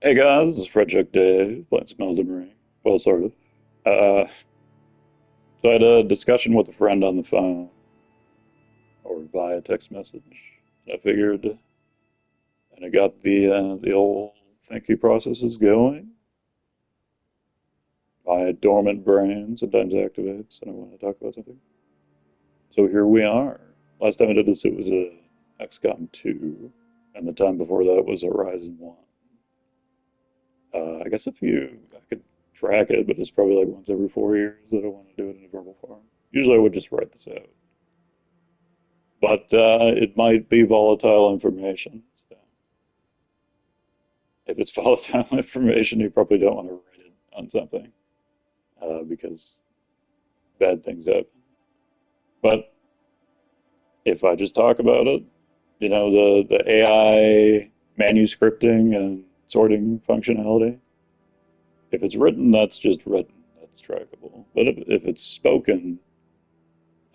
Hey guys, this is Frederick Dave, playing some Elden Ring. Well, sort of. So I had a discussion with a friend on the phone, or via text message. I figured, and I got the old thinking processes going. My dormant brain sometimes activates, and I want to talk about something. So here we are. Last time I did this, it was a XCOM 2, and the time before that was Horizon 1. I guess I could track it, but it's probably like once every 4 years that I want to do it in a verbal form. Usually I would just write this out. But it might be volatile information. So if it's volatile information, you probably don't want to write it on something because bad things happen. But if I just talk about it, the AI manuscripting and sorting functionality, if it's written, that's just written. That's trackable. But if it's spoken,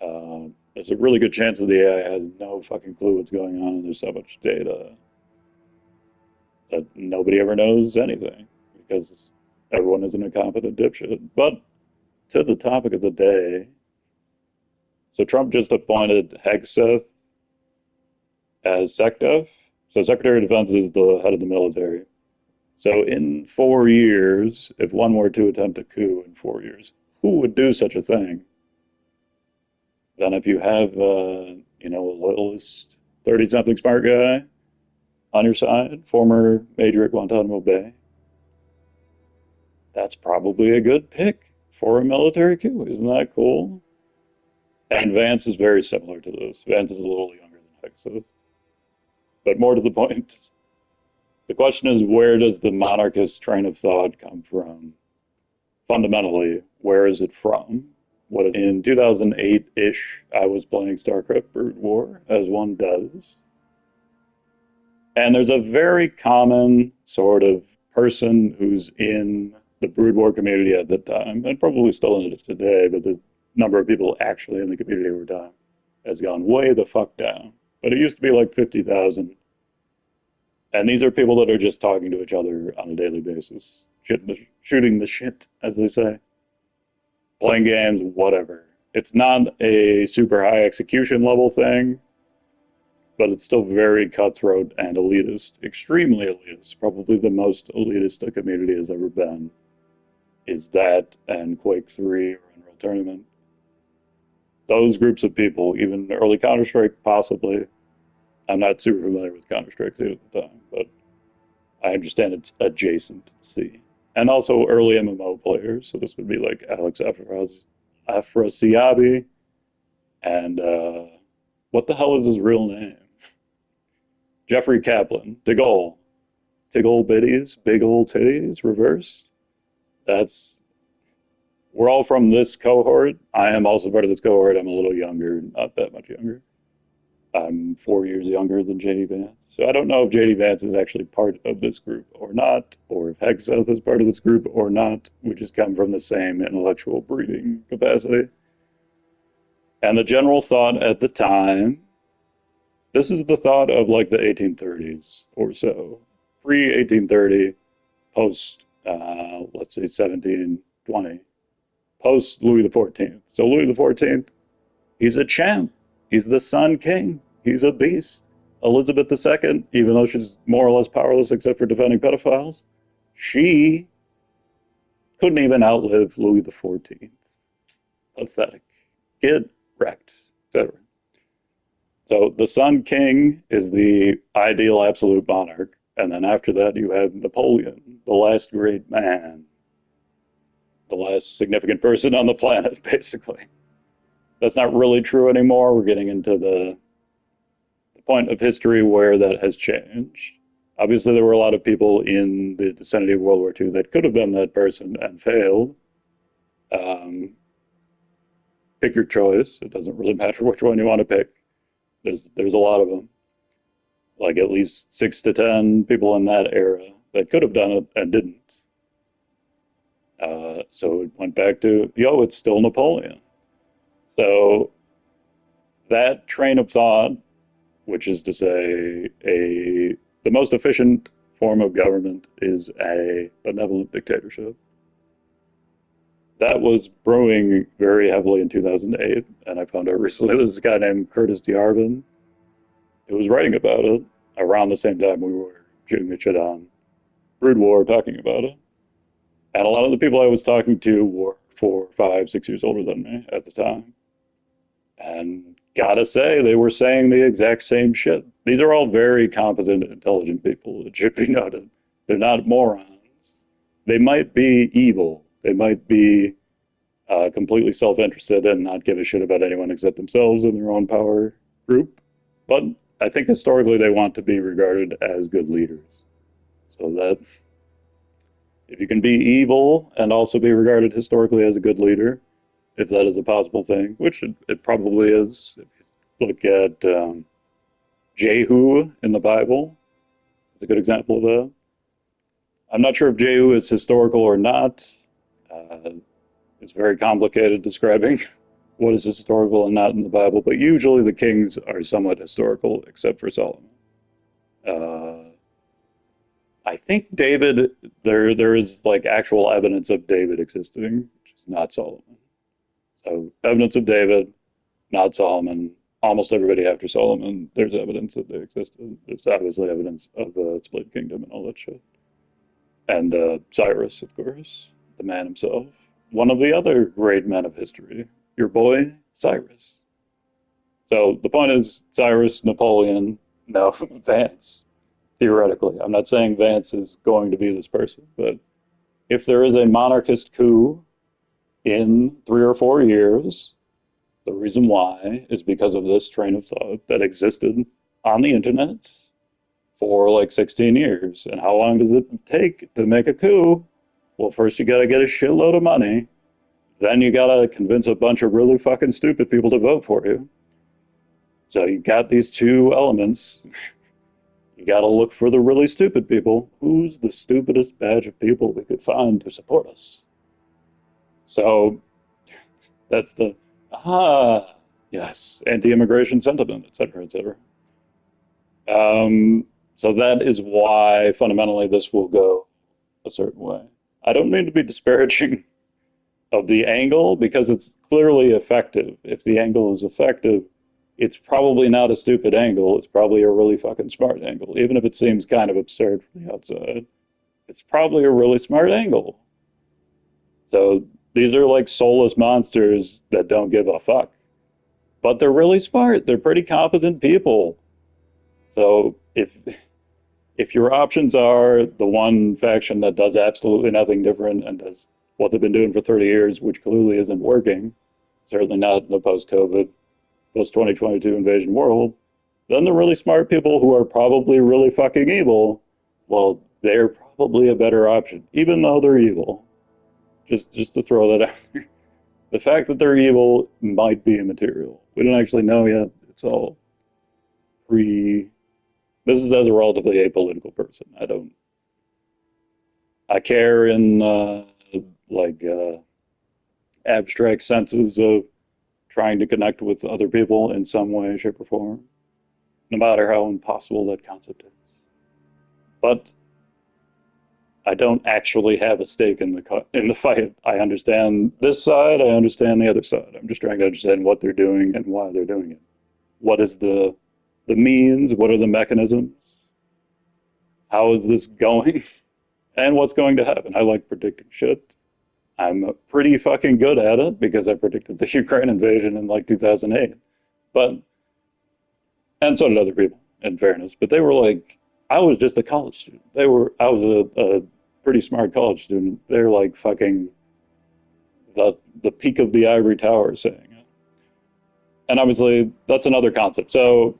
there's a really good chance that the AI has no fucking clue what's going on, and there's so much data that nobody ever knows anything because everyone is an incompetent dipshit. But to the topic of the day, so Trump just appointed Hegseth as SecDef. So Secretary of Defense is the head of the military. So in 4 years, if one were to attempt a coup in 4 years, who would do such a thing? Then if you have, a loyalist 30-something smart guy on your side, former major at Guantanamo Bay, that's probably a good pick for a military coup. Isn't that cool? And Vance is very similar to this. Vance is a little younger than Hexus. But more to the point, the question is, where does the monarchist train of thought come from? Fundamentally, where is it from? What is in 2008-ish, I was playing StarCraft Brood War, as one does. And there's a very common sort of person who's in the Brood War community at the time, and probably still in it today, but the number of people actually in the community over time has gone way the fuck down. But it used to be like 50,000. And these are people that are just talking to each other on a daily basis, shooting the shit, as they say, playing games, whatever. It's not a super high execution level thing, but it's still very cutthroat and elitist, extremely elitist. Probably the most elitist a community has ever been is that and Quake 3 or Unreal Tournament. Those groups of people, even early Counter-Strike, possibly. I'm not super familiar with Counter-Strike at the time, but I understand it's adjacent to the sea. And also early MMO players, so this would be like Alex Afrasiabi, and what the hell is his real name? Jeffrey Kaplan, Tigol Biddies, Big Ol' Titties, reverse. That's, we're all from this cohort. I am also part of this cohort. I'm a little younger, not that much younger. I'm 4 years younger than JD Vance. So I don't know if JD Vance is actually part of this group or not, or if Hegseth is part of this group or not. We just come from the same intellectual breeding capacity. And the general thought at the time, this is the thought of like the 1830s or so, pre-1830, post, let's say 1720, post Louis XIV. So Louis XIV, he's a champ. He's the Sun King. He's a beast. Elizabeth II, even though she's more or less powerless except for defending pedophiles, she couldn't even outlive Louis XIV. Pathetic. Get wrecked, etc. So the Sun King is the ideal absolute monarch. And then after that, you have Napoleon, the last great man, the last significant person on the planet, basically. That's not really true anymore. We're getting into the point of history where that has changed. Obviously, there were a lot of people in the vicinity of World War II that could have been that person and failed. Pick your choice. It doesn't really matter which one you want to pick. There's a lot of them, like at least 6 to 10 people in that era that could have done it and didn't. So it went back to, it's still Napoleon. So that train of thought, which is to say the most efficient form of government is a benevolent dictatorship. That was brewing very heavily in 2008, and I found out recently there's a guy named Curtis Yarvin who was writing about it around the same time we were shooting the shit on Brood War, talking about it. And a lot of the people I was talking to were 4, 5, 6 years older than me at the time. And gotta say, they were saying the exact same shit. These are all very competent, intelligent people, it should be noted. They're not morons. They might be evil. They might be completely self-interested and not give a shit about anyone except themselves and their own power group. But I think historically they want to be regarded as good leaders. So that if you can be evil and also be regarded historically as a good leader, if that is a possible thing, which it probably is. If you look at Jehu in the Bible, it's a good example of that. I'm not sure if Jehu is historical or not. It's very complicated describing what is historical and not in the Bible, but usually the kings are somewhat historical, except for Solomon. I think David, there is like actual evidence of David existing, which is not Solomon. So evidence of David, not Solomon. Almost everybody after Solomon, there's evidence that they existed. There's obviously evidence of the split kingdom and all that shit. And Cyrus, of course, the man himself. One of the other great men of history, your boy, Cyrus. So the point is, Cyrus, Napoleon, no, Vance, theoretically. I'm not saying Vance is going to be this person, but if there is a monarchist coup in 3 or 4 years, the reason why is because of this train of thought that existed on the internet for like 16 years. And how long does it take to make a coup? Well, first you gotta get a shitload of money. Then you gotta convince a bunch of really fucking stupid people to vote for you. So you got these two elements. You gotta look for the really stupid people. Who's the stupidest batch of people we could find to support us? So that's the, yes, anti-immigration sentiment, etc., etc. So that is why fundamentally this will go a certain way. I don't mean to be disparaging of the angle because it's clearly effective. If the angle is effective, it's probably not a stupid angle. It's probably a really fucking smart angle. Even if it seems kind of absurd from the outside, it's probably a really smart angle. So these are like soulless monsters that don't give a fuck. But they're really smart. They're pretty competent people. So if your options are the one faction that does absolutely nothing different and does what they've been doing for 30 years, which clearly isn't working, certainly not in the post-COVID, post-2022 invasion world, then the really smart people who are probably really fucking evil, well, they're probably a better option, even though they're evil. Just to throw that out there. The fact that they're evil might be immaterial. We don't actually know yet. It's all pre... This is as a relatively apolitical person. I care in abstract senses of trying to connect with other people in some way, shape, or form, no matter how impossible that concept is. But I don't actually have a stake in the fight. I understand this side. I understand the other side. I'm just trying to understand what they're doing and why they're doing it. What is the means? What are the mechanisms? How is this going? And what's going to happen? I like predicting shit. I'm pretty fucking good at it because I predicted the Ukraine invasion in like 2008. And so did other people, in fairness. But they were like, I was just a college student. I was a pretty smart college student. They're like fucking the peak of the ivory tower saying it. And obviously, that's another concept. So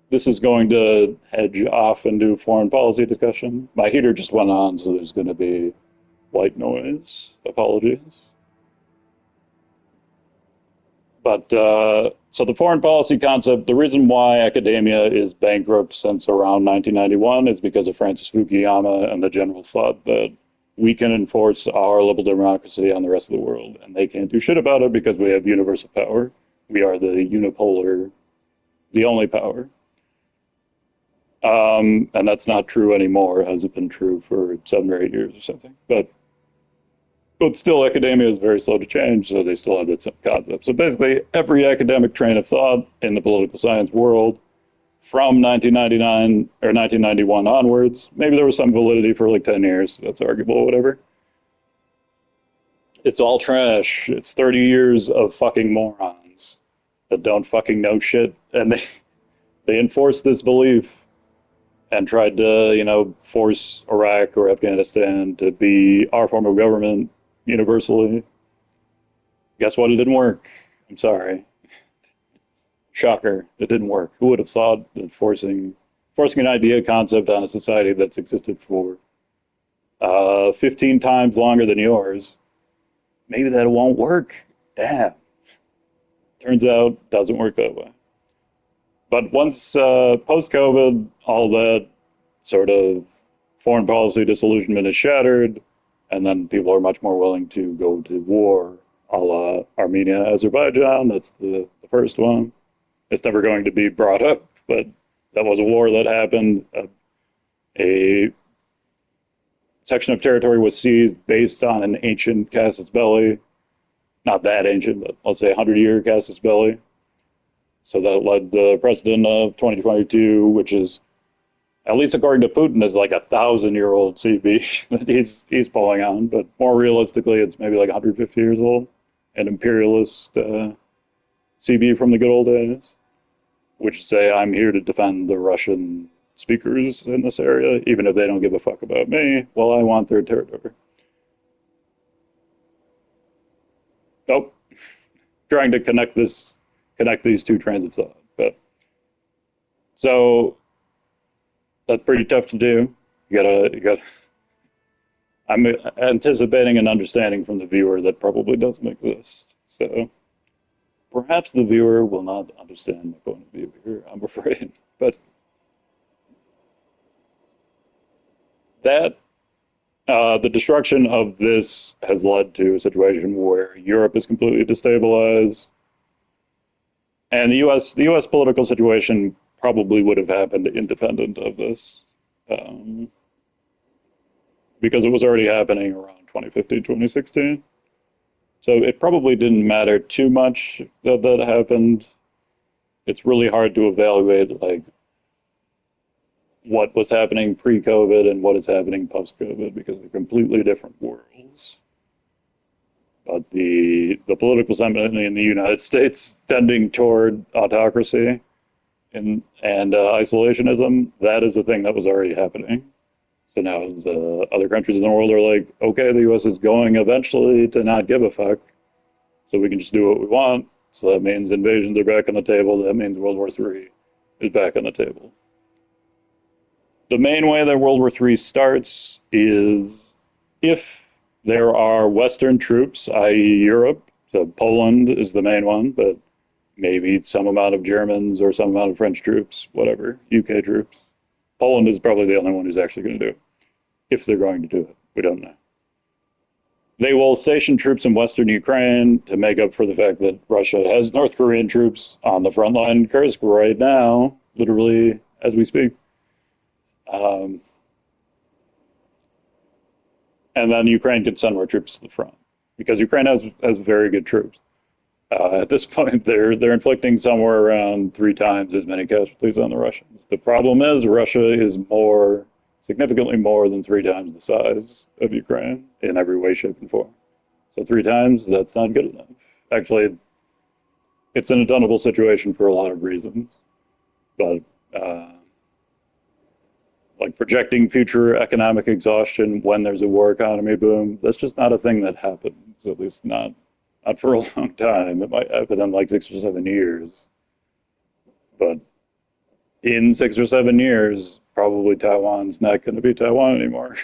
this is going to hedge off into foreign policy discussion. My heater just went on, so there's going to be white noise. Apologies. But so the foreign policy concept, the reason why academia is bankrupt since around 1991 is because of Francis Fukuyama and the general thought that we can enforce our liberal democracy on the rest of the world, and they can't do shit about it because we have universal power. We are the unipolar, the only power. And that's not true anymore. It hasn't been true for 7 or 8 years or something. But still, academia is very slow to change, so they still have that same concept. So basically, every academic train of thought in the political science world from 1999 or 1991 onwards, maybe there was some validity for like 10 years. That's arguable, whatever. It's all trash. It's 30 years of fucking morons that don't fucking know shit, and they enforce this belief and tried to, force Iraq or Afghanistan to be our form of government universally. Guess what? It didn't work. I'm sorry. Shocker. It didn't work. Who would have thought that forcing an idea concept on a society that's existed for 15 times longer than yours, maybe that won't work. Damn. Turns out it doesn't work that way. But once post COVID, all that sort of foreign policy disillusionment is shattered, and then people are much more willing to go to war, a la Armenia, Azerbaijan. That's the first one. It's never going to be brought up, but that was a war that happened. A section of territory was seized based on an ancient casus belli. Not that ancient, but let's say 100-year casus belli. So that led the president of 2022, which is, at least according to Putin, is like 1,000-year-old CB that he's pulling on. But more realistically, it's maybe like 150 years old. An imperialist CB from the good old days, which say, I'm here to defend the Russian speakers in this area, even if they don't give a fuck about me. Well, I want their territory. Nope. Trying to connect these two trains of thought. But so that's pretty tough to do. You gotta. I'm anticipating an understanding from the viewer that probably doesn't exist. So perhaps the viewer will not understand my point of view here, I'm afraid. But that the destruction of this has led to a situation where Europe is completely destabilized, and the U.S. political situation probably would have happened independent of this, because it was already happening around 2015, 2016. So it probably didn't matter too much that that happened. It's really hard to evaluate like what was happening pre-COVID and what is happening post-COVID because they're completely different worlds. But the political sentiment in the United States tending toward autocracy and isolationism, that is a thing that was already happening. So now the other countries in the world are like, okay, the U.S. is going eventually to not give a fuck, so we can just do what we want. So that means invasions are back on the table. That means World War III is back on the table. The main way that World War III starts is if there are Western troops, i.e. Europe, so Poland is the main one, but maybe some amount of Germans or some amount of French troops, whatever, UK troops. Poland is probably the only one who's actually going to do it, if they're going to do it. We don't know. They will station troops in Western Ukraine to make up for the fact that Russia has North Korean troops on the front line in Kursk right now, literally as we speak. And then Ukraine can send more troops to the front because Ukraine has very good troops. At this point, they're inflicting somewhere around 3 times as many casualties on the Russians. The problem is Russia is significantly more than 3 times the size of Ukraine in every way, shape, and form. So 3 times, that's not good enough. Actually, it's an untenable situation for a lot of reasons. But like projecting future economic exhaustion when there's a war economy boom, that's just not a thing that happens, at least not for a long time. It might happen in like 6 or 7 years. But in 6 or 7 years, probably Taiwan's not going to be Taiwan anymore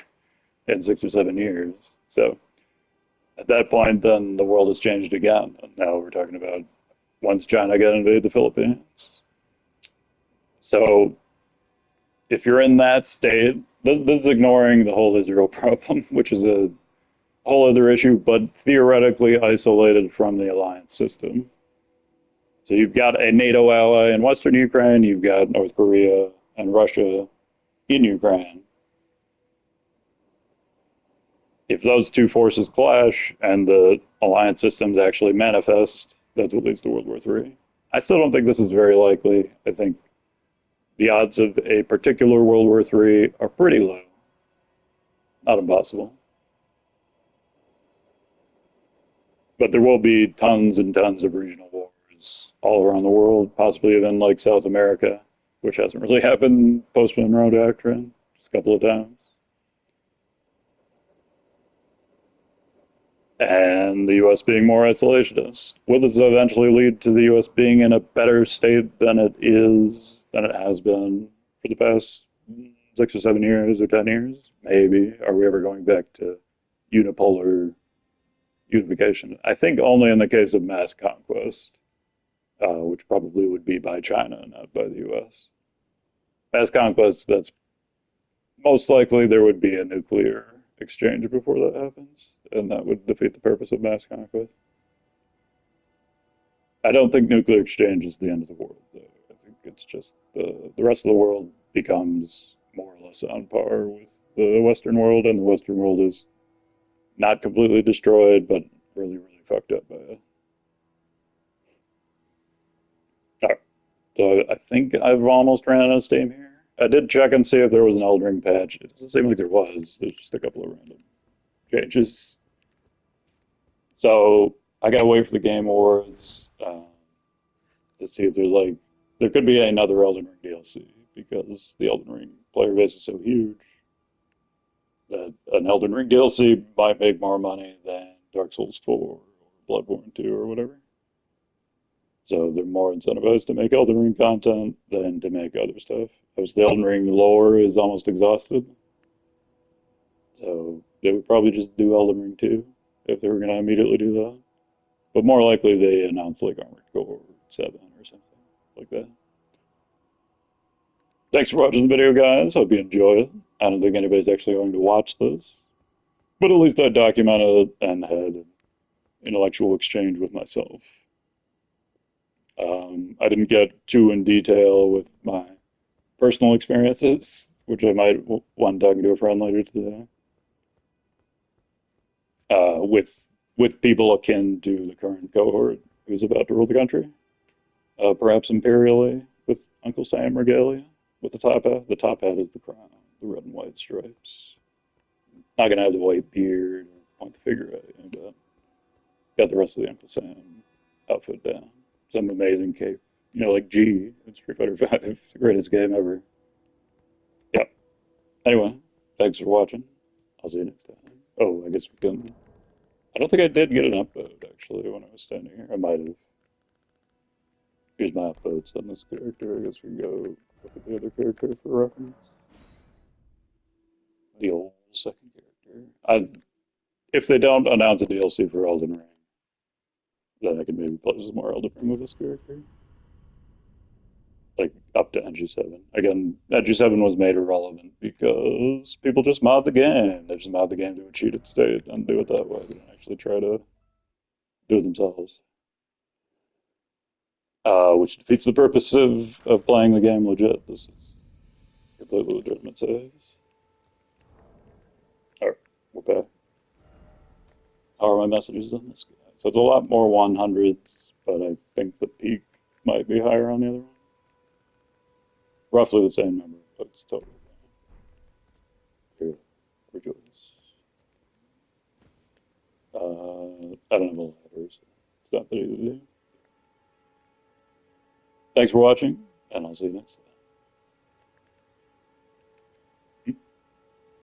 in 6 or 7 years. So at that point, then the world has changed again. And now we're talking about once China got invade the Philippines. So if you're in that state, this is ignoring the whole Israel problem, which is a whole other issue, but theoretically isolated from the alliance system. So you've got a NATO ally in Western Ukraine, you've got North Korea and Russia in Ukraine. If those two forces clash and the alliance systems actually manifest, that's what leads to World War III. I still don't think this is very likely. I think the odds of a particular World War III are pretty low. Not impossible. But there will be tons and tons of regional wars all around the world, possibly even like South America, which hasn't really happened post-Monroe Doctrine, just a couple of times. And the U.S. being more isolationist. Will this eventually lead to the U.S. being in a better state than it has been for the past 6 or 7 years or 10 years? Maybe. Are we ever going back to unipolar unification? I think only in the case of mass conquest, which probably would be by China, not by the U.S. Mass conquest, that's most likely there would be a nuclear exchange before that happens, and that would defeat the purpose of mass conquest. I don't think nuclear exchange is the end of the world, though. I think it's just the rest of the world becomes more or less on par with the Western world, and the Western world is not completely destroyed, but really, really fucked up by it. All right. So I think I've almost ran out of steam here. I did check and see if there was an Elden Ring patch. It doesn't seem like there was. There's just a couple of random changes. So I gotta wait for the Game Awards to see if there could be another Elden Ring DLC because the Elden Ring player base is so huge that an Elden Ring DLC might make more money than Dark Souls 4 or Bloodborne 2 or whatever. So they're more incentivized to make Elden Ring content than to make other stuff. Because the Elden Ring lore is almost exhausted. So they would probably just do Elden Ring 2 if they were going to immediately do that. But more likely they announce like Armored Core 7 or something like that. Thanks for watching the video, guys. Hope you enjoy it. I don't think anybody's actually going to watch this. But at least I documented it and had an intellectual exchange with myself. I didn't get too in detail with my personal experiences, which I might want talking to a friend later today, with people akin to the current cohort who's about to rule the country, perhaps imperially with Uncle Sam regalia with the top hat. The top hat is the crown, the red and white stripes. Not gonna have the white beard or point the finger at you, but got the rest of the Uncle Sam outfit down. Some amazing cape. You know, like G in Street Fighter V, it's the greatest game ever. Yep. Anyway, thanks for watching. I'll see you next time. Oh, I guess we can. I don't think I did get an upvote actually when I was standing here. I might have. Here's my upvotes on this character. I guess we can go look at the other character for reference. The old second character. If they don't announce a DLC for Elden Ring, then I can maybe play some more Elden Ring with this character. Like up to NG7. Again, NG7 was made irrelevant because people just mod the game. They just mod the game to a cheated state and do it that way. They don't actually try to do it themselves. Which defeats the purpose of playing the game legit. This is completely legitimate saves. Alright, we're back. How are my messages on this guy? So it's a lot more 100s, but I think the peak might be higher on the other one. Roughly the same number, but it's totally fine. Here, rejoice. I don't have a ladder, so it's not that easy to do. Thanks for watching, and I'll see you next time.